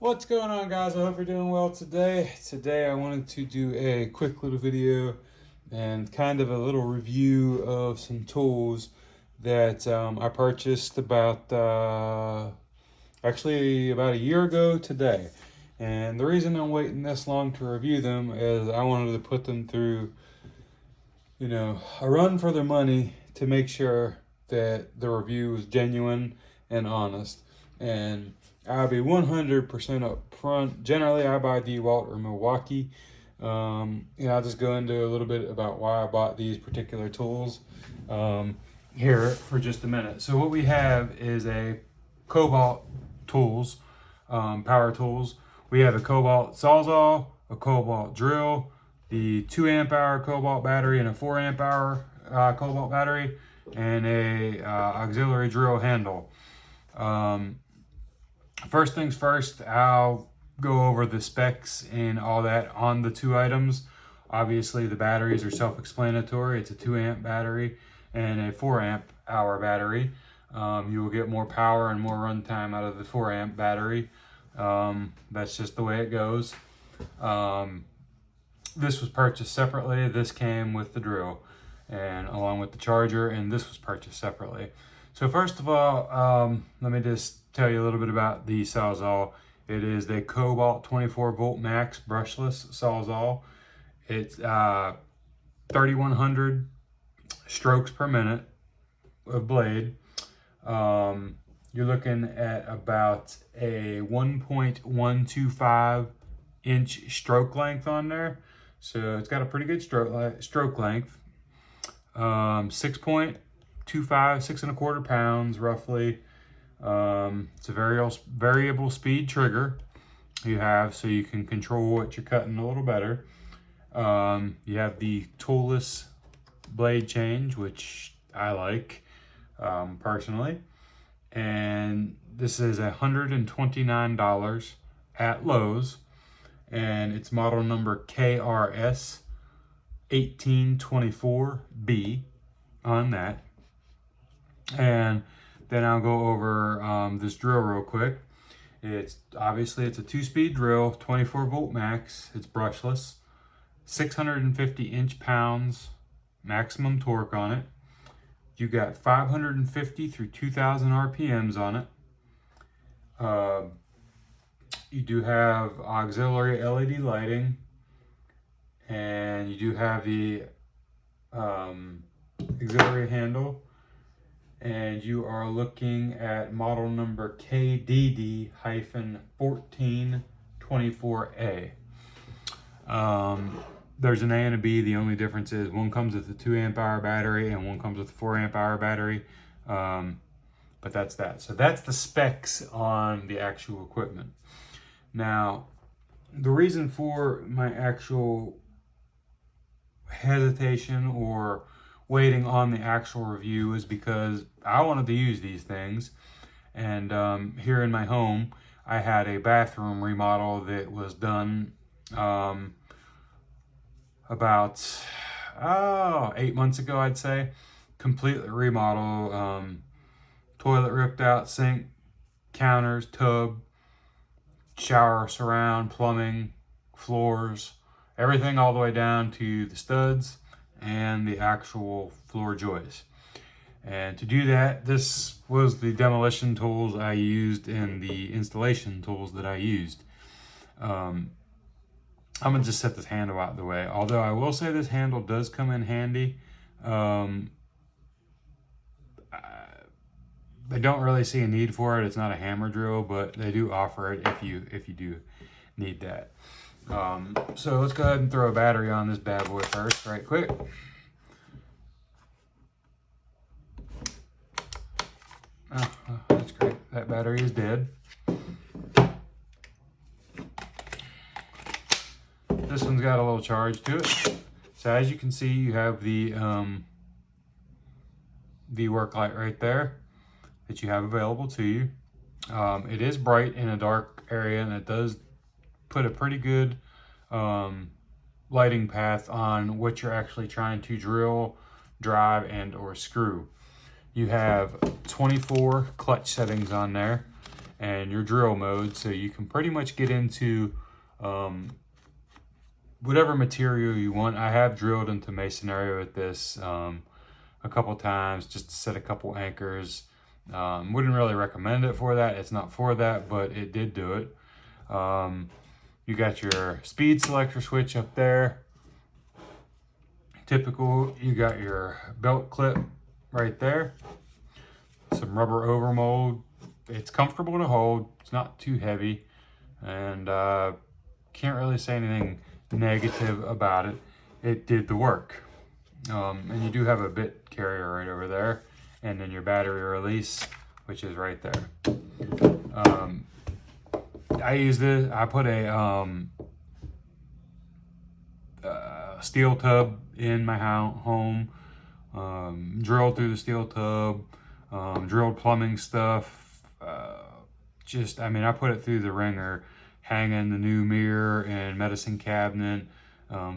What's going on, guys? I hope you're doing well today. Today I wanted to do a quick little video and kind of a little review of some tools that I purchased actually about a year ago today. And the reason I'm waiting this long to review them is I wanted to put them through, a run for their money to make sure that the review is genuine and honest. And I'll be 100% upfront. Generally, I buy DeWalt or Milwaukee. I'll just go into a little bit about why I bought these particular tools here for just a minute. So what we have is a Kobalt tools, power tools. We have a Kobalt Sawzall, a Kobalt drill, the 2 amp hour Kobalt battery and a 4 amp hour Kobalt battery, and a auxiliary drill handle. First things first, I'll go over the specs and all that on the two items. Obviously, the batteries are self-explanatory. It's a 2 amp battery and a 4 amp hour battery. You will get more power and more runtime out of the 4 amp battery. That's just the way it goes. This was purchased separately. This came with the drill and along with the charger, and this was purchased separately. So first of all, let me just tell you a little bit about the Sawzall. It is the Kobalt 24 volt max brushless Sawzall. It's 3,100 strokes per minute of blade. You're looking at about a 1.125 inch stroke length on there. So it's got a pretty good stroke length. 6.25, 6.25 pounds roughly. It's a variable speed trigger you have, so you can control what you're cutting a little better. You have the toolless blade change, which I like personally. And this is $129 at Lowe's, and it's model number KRS 1824B on that. And then I'll go over this drill real quick. It's a 2-speed drill, 24 volt max. It's brushless, 650 inch-pounds maximum torque on it. You got 550 through 2,000 RPMs on it. You do have auxiliary LED lighting, and you do have the auxiliary handle. And you are looking at model number KDD-1424A. There's an A and a B. The only difference is one comes with a 2 amp hour battery and one comes with a 4 amp hour battery. But that's that. So that's the specs on the actual equipment. Now, the reason for my actual hesitation or waiting on the actual review is because I wanted to use these things. And here in my home, I had a bathroom remodel that was done about 8 months ago, I'd say. Completely remodel, toilet ripped out, sink, counters, tub, shower surround, plumbing, floors, everything all the way down to the studs and the actual floor joists. And to do that, this was the demolition tools I used and the installation tools that I used. I'm gonna just set this handle out of the way. Although I will say this handle does come in handy. I don't really see a need for it. It's not a hammer drill, but they do offer it if you do need that. So let's go ahead and throw a battery on this bad boy first, right quick. Oh, that's great. That battery is dead. This one's got a little charge to it. So as you can see, you have the work light right there that you have available to you. It is bright in a dark area, and it does put a pretty good lighting path on what you're actually trying to drill, drive, and or screw. You have 24 clutch settings on there, and your drill mode. So you can pretty much get into whatever material you want. I have drilled into masonry with this a couple times just to set a couple anchors. Wouldn't really recommend it for that. It's not for that, but it did do it. You got your speed selector switch up there. Typical, you got your belt clip right there. Some rubber overmold. It's comfortable to hold. It's not too heavy. And can't really say anything negative about it. It did the work. And you do have a bit carrier right over there. And then your battery release, which is right there. I use this, I put a steel tub in my home, drilled through the steel tub, drilled plumbing stuff. I mean, I put it through the ringer, hanging the new mirror and medicine cabinet,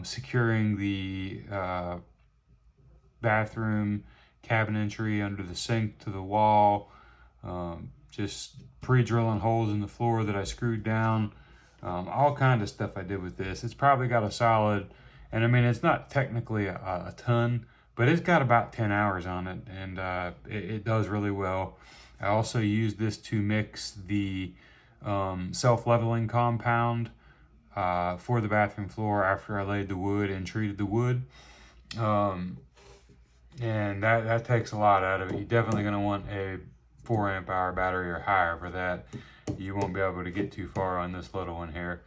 securing the bathroom cabinetry under the sink to the wall, just pre-drilling holes in the floor that I screwed down, all kind of stuff I did with this. It's probably got a solid, and I mean, it's not technically a ton, but it's got about 10 hours on it, and it does really well. I also used this to mix the self-leveling compound for the bathroom floor after I laid the wood and treated the wood. And that takes a lot out of it. You're definitely going to want a 4 amp hour battery or higher for that. You won't be able to get too far on this little one here.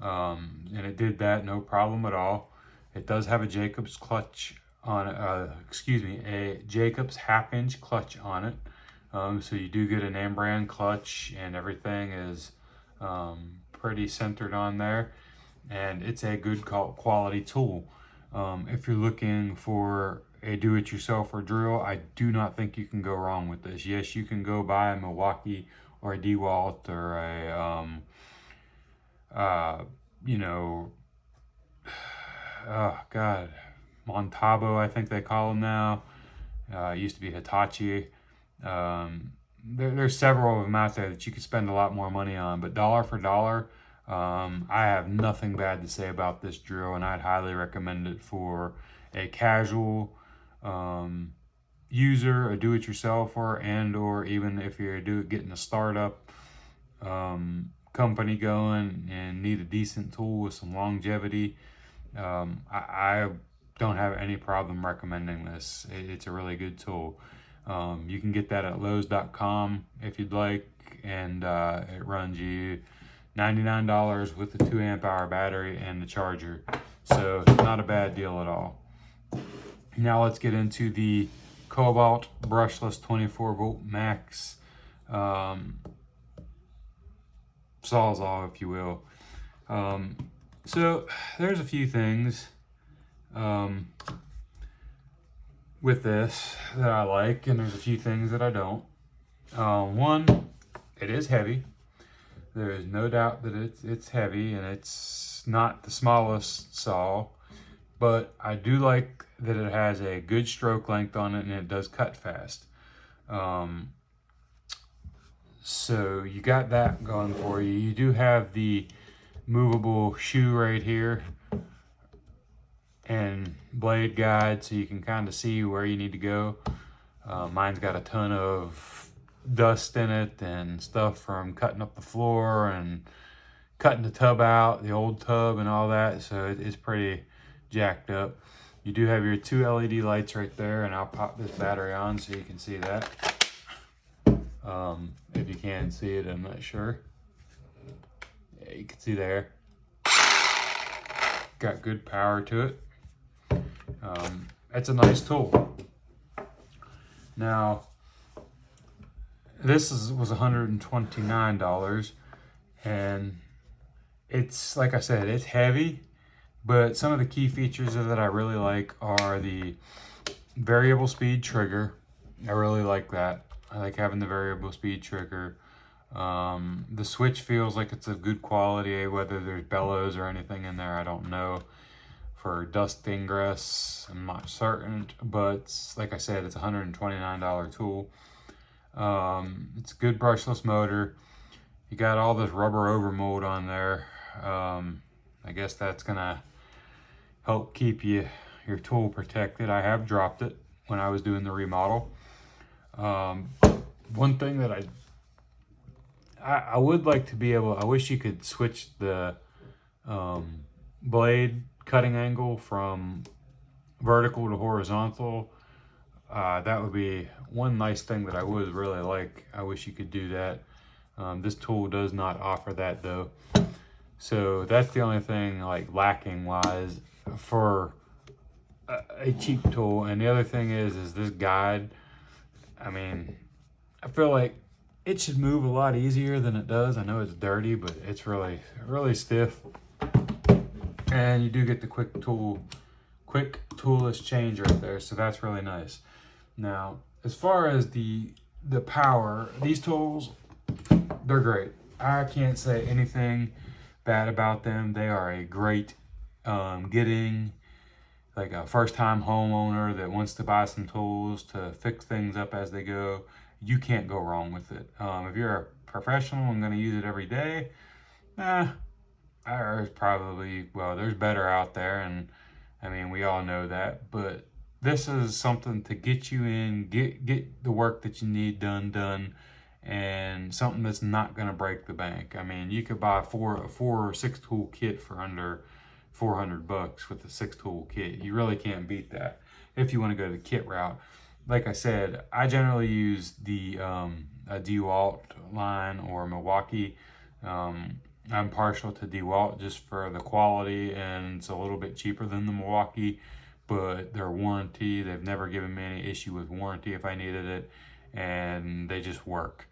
And it did that, no problem at all. It does have a Jacobs clutch on it, a Jacobs half-inch clutch on it. So you do get an name brand clutch, and everything is pretty centered on there. And it's a good quality tool. If you're looking for a do-it-yourselfer drill, I do not think you can go wrong with this. Yes, you can go buy a Milwaukee or a DeWalt or a, oh God, Montabo, I think they call them now. It used to be Hitachi. There's several of them out there that you could spend a lot more money on, but dollar for dollar, I have nothing bad to say about this drill, and I'd highly recommend it for a casual user, a do-it-yourselfer, and or even if you're getting a startup company going and need a decent tool with some longevity. I don't have any problem recommending this. It's a really good tool. You can get that at Lowe's.com if you'd like, and it runs you $99 with the 2 amp hour battery and the charger. So it's not a bad deal at all. Now let's get into the Kobalt Brushless 24 volt max Sawzall, if you will. So there's a few things with this that I like, and there's a few things that I don't. One, it is heavy. There is no doubt that it's heavy, and it's not the smallest saw, but I do like that it has a good stroke length on it, and it does cut fast. So you got that going for you. You do have the movable shoe right here and blade guide, so you can kind of see where you need to go. Mine's got a ton of dust in it and stuff from cutting up the floor and cutting the tub out, the old tub and all that, so it's pretty jacked up. You do have your 2 LED lights right there, and I'll pop this battery on so you can see that. If you can see it, I'm not sure. Yeah, you can see there. Got good power to it. It's a nice tool. Now, this was $129, and it's, like I said, it's heavy, but some of the key features that I really like are the variable speed trigger. I really like that. I like having the variable speed trigger. The switch feels like it's of good quality, whether there's bellows or anything in there, I don't know. For dust ingress, I'm not certain, but like I said, it's a $129 tool. It's a good brushless motor. you got all this rubber overmold on there. I guess that's gonna help keep your tool protected. I have dropped it when I was doing the remodel. One thing that I would like to be able, I wish you could switch the blade cutting angle from vertical to horizontal. That would be one nice thing that I would really like. I wish you could do that. This tool does not offer that though. So that's the only thing like lacking wise for a cheap tool. And the other thing is this guide. I mean, I feel like it should move a lot easier than it does. I know it's dirty, but it's really stiff. And you do get the quick toolless change right there, so that's really nice. Now, as far as the power, these tools, they're great. I can't say anything bad about them. They are a great getting like a first-time homeowner that wants to buy some tools to fix things up as they go. You can't go wrong with it. If you're a professional and going to use it every day, there's probably, well, there's better out there, and I mean, we all know that, but this is something to get you in, get the work that you need done, and something that's not going to break the bank. I mean, you could buy a 4 or 6 tool kit for under $400 with a 6 tool kit. You really can't beat that if you want to go the kit route. Like I said, I generally use the a DeWalt line or Milwaukee. I'm partial to DeWalt just for the quality, and it's a little bit cheaper than the Milwaukee, but their warranty, they've never given me any issue with warranty if I needed it, and they just work.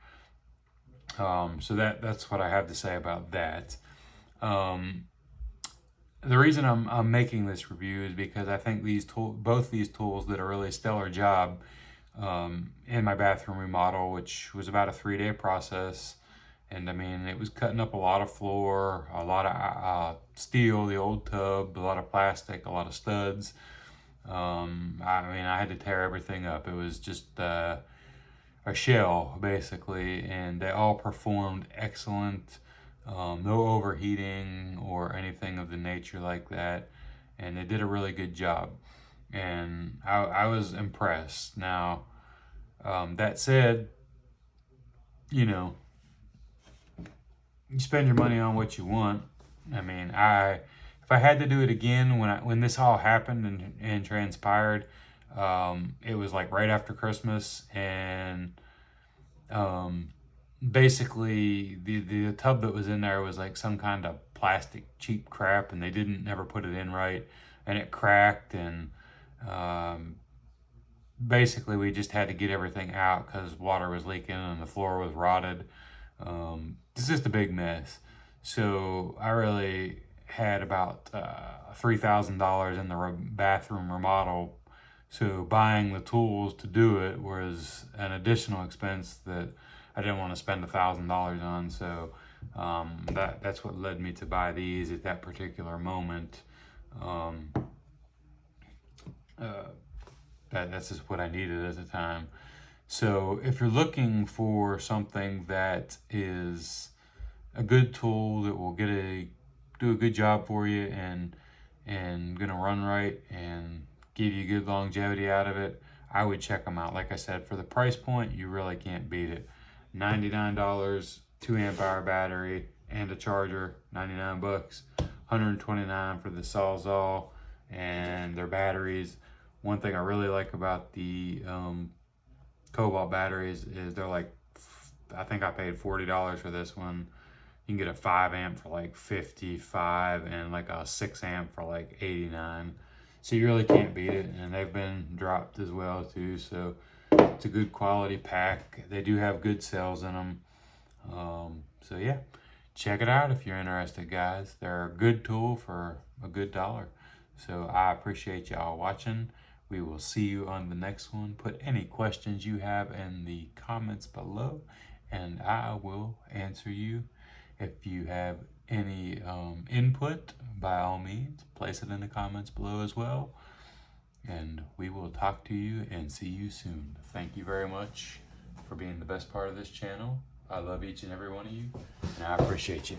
So that's what I have to say about that. The reason I'm making this review is because I think both these tools did a really stellar job in my bathroom remodel, which was about a 3-day process. And I mean, it was cutting up a lot of floor, a lot of steel, the old tub, a lot of plastic, a lot of studs. I mean, I had to tear everything up. It was just a shell, basically, and they all performed excellent. No overheating or anything of the nature like that. And they did a really good job. And I was impressed. Now, that said, you know, you spend your money on what you want. I mean, if I had to do it again when this all happened and transpired, it was like right after Christmas, and basically the tub that was in there was like some kind of plastic cheap crap, and they didn't never put it in right, and it cracked, and basically we just had to get everything out because water was leaking and the floor was rotted. It's just a big mess. So I really had about $3,000 in the bathroom remodel. So buying the tools to do it was an additional expense that I didn't want to spend $1,000 on. So that's what led me to buy these at that particular moment. That's just what I needed at the time. So if you're looking for something that is a good tool that will do a good job for you and gonna run right and give you good longevity out of it, I would check them out. Like I said, for the price point, you really can't beat it. $99, 2 amp hour battery and a charger, $99. $129 for the Sawzall and their batteries. One thing I really like about the Kobalt batteries is they're like, I think I paid $40 for this one. You can get a 5 amp for like $55 and like a 6 amp for like $89. So you really can't beat it, and they've been dropped as well too. So it's a good quality pack. They do have good sales in them. So yeah, check it out if you're interested, guys. They're a good tool for a good dollar. So I appreciate y'all watching. We will see you on the next one. Put any questions you have in the comments below, and I will answer you. If you have any input, by all means, place it in the comments below as well. And we will talk to you and see you soon. Thank you very much for being the best part of this channel. I love each and every one of you, and I appreciate you.